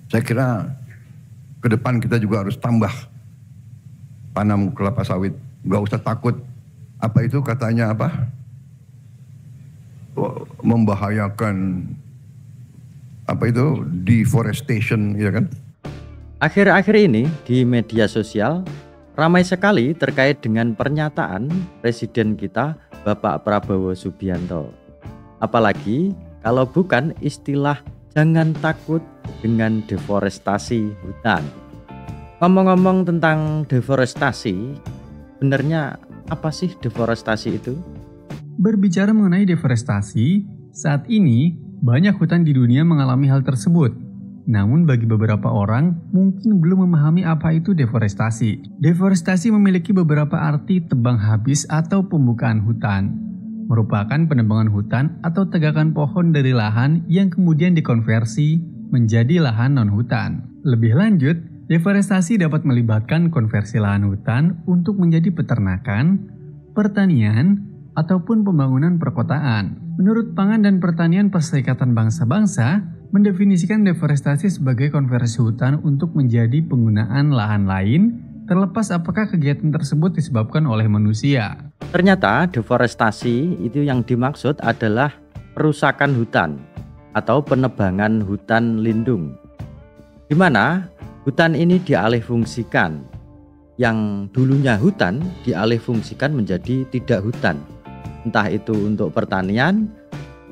Saya kira ke depan kita juga harus tambah tanam kelapa sawit. Gak usah takut. Apa itu katanya apa? Membahayakan apa itu deforestation, ya kan? Akhir-akhir ini di media sosial ramai sekali terkait dengan pernyataan Presiden kita Bapak Prabowo Subianto. Apalagi kalau bukan istilah jangan takut dengan deforestasi hutan. Ngomong-ngomong tentang deforestasi, sebenarnya apa sih deforestasi itu? Berbicara mengenai deforestasi, saat ini banyak hutan di dunia mengalami hal tersebut. Namun bagi beberapa orang mungkin belum memahami apa itu deforestasi. Deforestasi memiliki beberapa arti tebang habis atau pembukaan hutan. Merupakan penebangan hutan atau tegakan pohon dari lahan yang kemudian dikonversi menjadi lahan non-hutan. Lebih lanjut, deforestasi dapat melibatkan konversi lahan hutan untuk menjadi peternakan, pertanian, ataupun pembangunan perkotaan. Menurut Pangan dan Pertanian Perserikatan Bangsa-Bangsa, mendefinisikan deforestasi sebagai konversi hutan untuk menjadi penggunaan lahan lain, terlepas apakah kegiatan tersebut disebabkan oleh manusia. Ternyata deforestasi itu yang dimaksud adalah perusakan hutan atau penebangan hutan lindung, di mana hutan ini dialihfungsikan. Yang dulunya hutan dialihfungsikan menjadi tidak hutan. Entah itu untuk pertanian,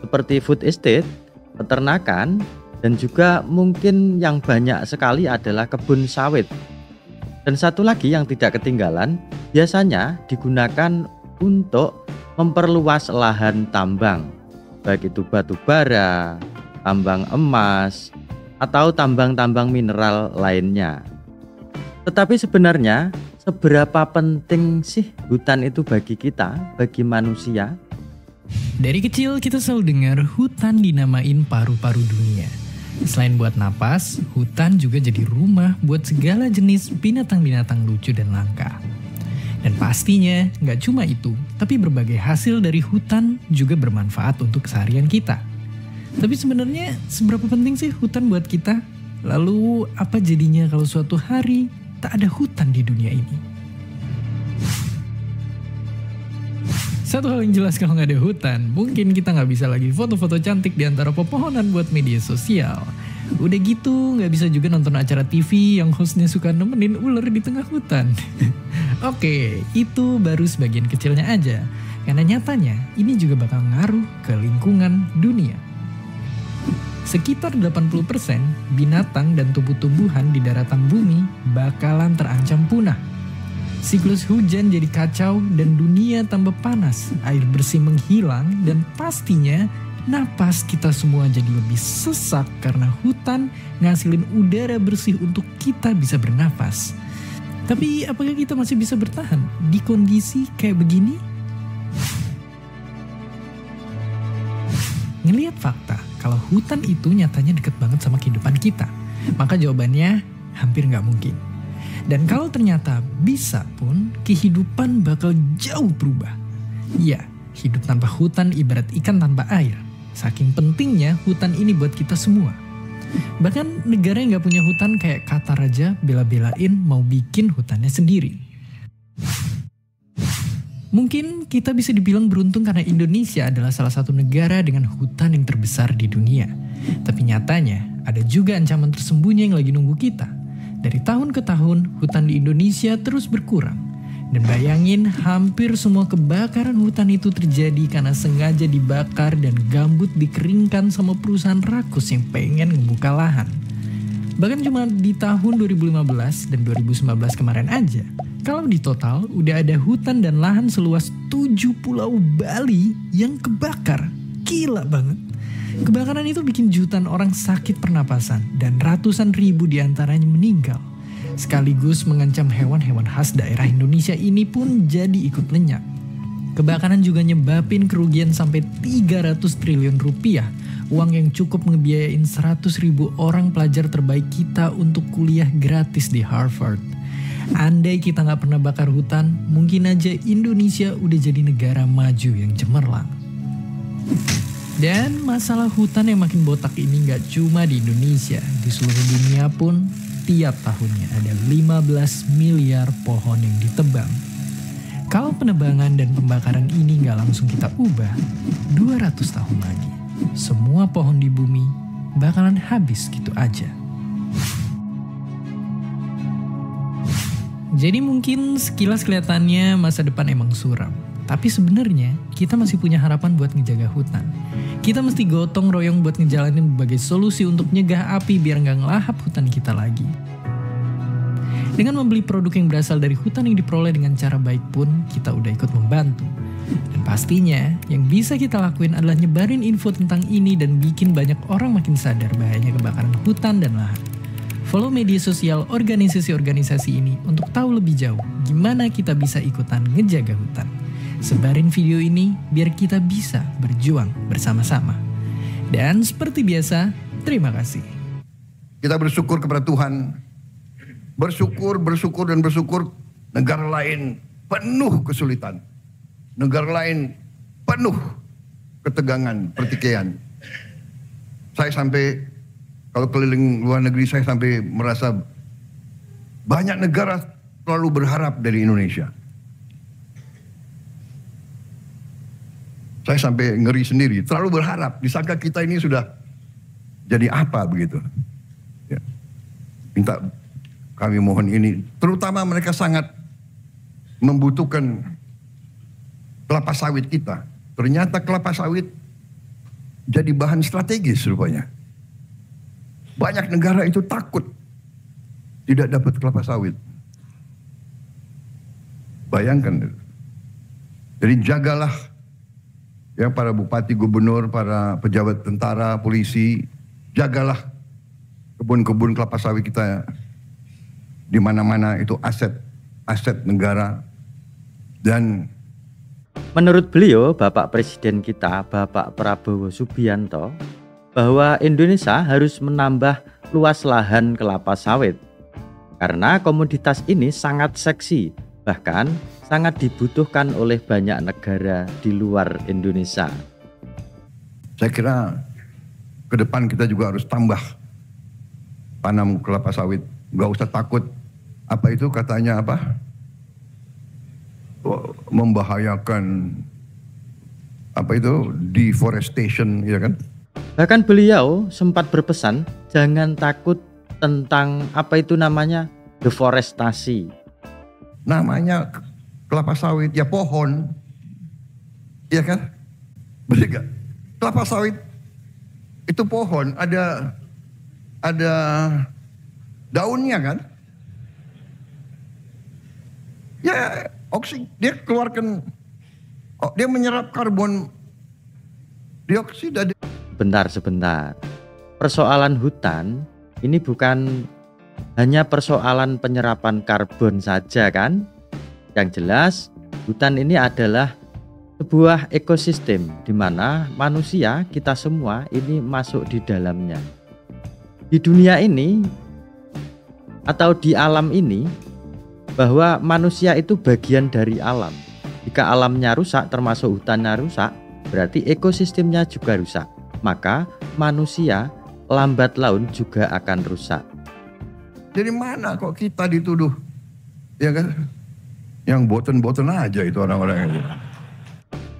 seperti food estate, peternakan, dan juga mungkin yang banyak sekali adalah kebun sawit. Dan satu lagi yang tidak ketinggalan, biasanya digunakan untuk memperluas lahan tambang, baik itu batu bara, tambang emas, atau tambang-tambang mineral lainnya. Tetapi sebenarnya seberapa penting sih hutan itu bagi kita, bagi manusia? Dari kecil kita selalu dengar hutan dinamain paru-paru dunia. Selain buat napas, hutan juga jadi rumah buat segala jenis binatang-binatang lucu dan langka. Dan pastinya nggak cuma itu, tapi berbagai hasil dari hutan juga bermanfaat untuk keseharian kita. Tapi sebenarnya seberapa penting sih hutan buat kita? Lalu apa jadinya kalau suatu hari tak ada hutan di dunia ini? Satu hal yang jelas, kalau nggak ada hutan, mungkin kita nggak bisa lagi foto-foto cantik di antara pepohonan buat media sosial. Udah gitu, nggak bisa juga nonton acara TV yang hostnya suka nemenin ular di tengah hutan. Oke, itu baru sebagian kecilnya aja. Karena nyatanya, ini juga bakal ngaruh ke lingkungan dunia. Sekitar 80% binatang dan tumbuh-tumbuhan di daratan bumi bakalan terancam punah. Siklus hujan jadi kacau dan dunia tambah panas, air bersih menghilang, dan pastinya napas kita semua jadi lebih sesak karena hutan ngasilin udara bersih untuk kita bisa bernafas. Tapi apakah kita masih bisa bertahan di kondisi kayak begini? Ngelihat fakta kalau hutan itu nyatanya deket banget sama kehidupan kita, maka jawabannya hampir nggak mungkin. Dan kalau ternyata bisa pun, kehidupan bakal jauh berubah. Ya, hidup tanpa hutan ibarat ikan tanpa air. Saking pentingnya hutan ini buat kita semua. Bahkan negara yang gak punya hutan kayak Qatar aja bela-belain mau bikin hutannya sendiri. Mungkin kita bisa dibilang beruntung karena Indonesia adalah salah satu negara dengan hutan yang terbesar di dunia. Tapi nyatanya ada juga ancaman tersembunyi yang lagi nunggu kita. Dari tahun ke tahun, hutan di Indonesia terus berkurang. Dan bayangin, hampir semua kebakaran hutan itu terjadi karena sengaja dibakar dan gambut dikeringkan sama perusahaan rakus yang pengen ngebuka lahan. Bahkan cuma di tahun 2015 dan 2019 kemarin aja, kalau di total udah ada hutan dan lahan seluas 7 pulau Bali yang kebakar. Gila banget. Kebakaran itu bikin jutaan orang sakit pernapasan dan ratusan ribu diantaranya meninggal. Sekaligus mengancam hewan-hewan khas daerah Indonesia ini pun jadi ikut lenyap. Kebakaran juga nyebabin kerugian sampai 300 triliun rupiah, uang yang cukup ngebiayain 100.000 orang pelajar terbaik kita untuk kuliah gratis di Harvard. Andai kita nggak pernah bakar hutan, mungkin aja Indonesia udah jadi negara maju yang cemerlang. Dan masalah hutan yang makin botak ini gak cuma di Indonesia, di seluruh dunia pun tiap tahunnya ada 15 miliar pohon yang ditebang. Kalau penebangan dan pembakaran ini gak langsung kita ubah, 200 tahun lagi, semua pohon di bumi bakalan habis gitu aja. Jadi mungkin sekilas kelihatannya masa depan emang suram. Tapi sebenarnya kita masih punya harapan buat ngejaga hutan. Kita mesti gotong royong buat ngejalanin berbagai solusi untuk nyegah api biar nggak ngelahap hutan kita lagi. Dengan membeli produk yang berasal dari hutan yang diperoleh dengan cara baik pun, kita udah ikut membantu. Dan pastinya yang bisa kita lakuin adalah nyebarin info tentang ini dan bikin banyak orang makin sadar bahayanya kebakaran hutan dan lahan. Follow media sosial organisasi-organisasi ini untuk tahu lebih jauh gimana kita bisa ikutan ngejaga hutan. Sebarin video ini biar kita bisa berjuang bersama-sama. Dan seperti biasa, terima kasih. Kita bersyukur kepada Tuhan. Bersyukur negara lain penuh kesulitan. Negara lain penuh ketegangan, pertikaian. Saya sampai, kalau keliling luar negeri, saya sampai merasa banyak negara selalu berharap dari Indonesia. Saya sampai ngeri sendiri, terlalu berharap. Disangka kita ini sudah jadi apa begitu. Ya. Minta kami mohon ini, terutama mereka sangat membutuhkan kelapa sawit kita. Ternyata kelapa sawit jadi bahan strategis rupanya. Banyak negara itu takut tidak dapat kelapa sawit. Bayangkan. Jadi jagalah ya para bupati, gubernur, para pejabat tentara, polisi, jagalah kebun-kebun kelapa sawit kita. Di mana-mana itu aset negara. Dan menurut beliau, Bapak Presiden kita, Bapak Prabowo Subianto, bahwa Indonesia harus menambah luas lahan kelapa sawit. Karena komoditas ini sangat seksi, bahkan sangat dibutuhkan oleh banyak negara di luar Indonesia. Saya kira ke depan kita juga harus tambah tanam kelapa sawit. Gak usah takut, apa itu katanya apa? Membahayakan, apa itu, deforestation, ya kan? Bahkan beliau sempat berpesan jangan takut tentang apa itu namanya deforestasi. Namanya kelapa sawit ya pohon, ya kan? Betul gak? Kelapa sawit itu pohon, ada daunnya kan? Ya oksigen, dia keluarkan, dia menyerap karbon dioksida. Sebentar. Persoalan hutan ini bukan hanya persoalan penyerapan karbon saja kan? Yang jelas hutan ini adalah sebuah ekosistem di mana manusia kita semua ini masuk di dalamnya. Di dunia ini atau di alam ini, bahwa manusia itu bagian dari alam. Jika alamnya rusak termasuk hutannya rusak, berarti ekosistemnya juga rusak. Maka manusia lambat laun juga akan rusak. Jadi mana kok kita dituduh, ya kan? Yang boten-boten aja itu orang-orang itu.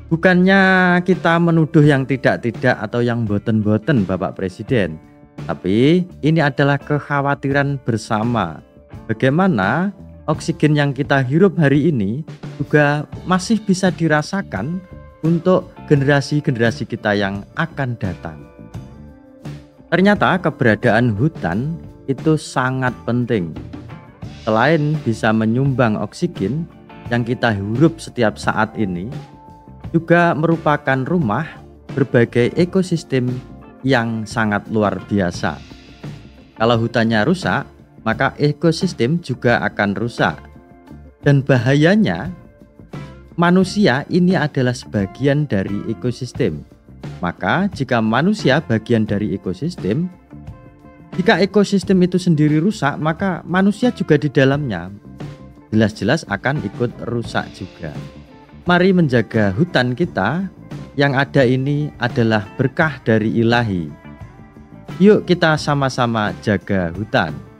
Bukannya kita menuduh yang tidak-tidak atau yang boten-boten Bapak Presiden. Tapi ini adalah kekhawatiran bersama. Bagaimana oksigen yang kita hirup hari ini juga masih bisa dirasakan untuk generasi-generasi kita yang akan datang. Ternyata keberadaan hutan itu sangat penting. Selain bisa menyumbang oksigen yang kita hirup setiap saat ini, juga merupakan rumah berbagai ekosistem yang sangat luar biasa. Kalau hutannya rusak, maka ekosistem juga akan rusak. Dan bahayanya, manusia ini adalah sebagian dari ekosistem. Maka jika manusia bagian dari ekosistem, jika ekosistem itu sendiri rusak, maka manusia juga di dalamnya jelas-jelas akan ikut rusak juga. Mari menjaga hutan kita yang ada ini adalah berkah dari Ilahi. Yuk kita sama-sama jaga hutan.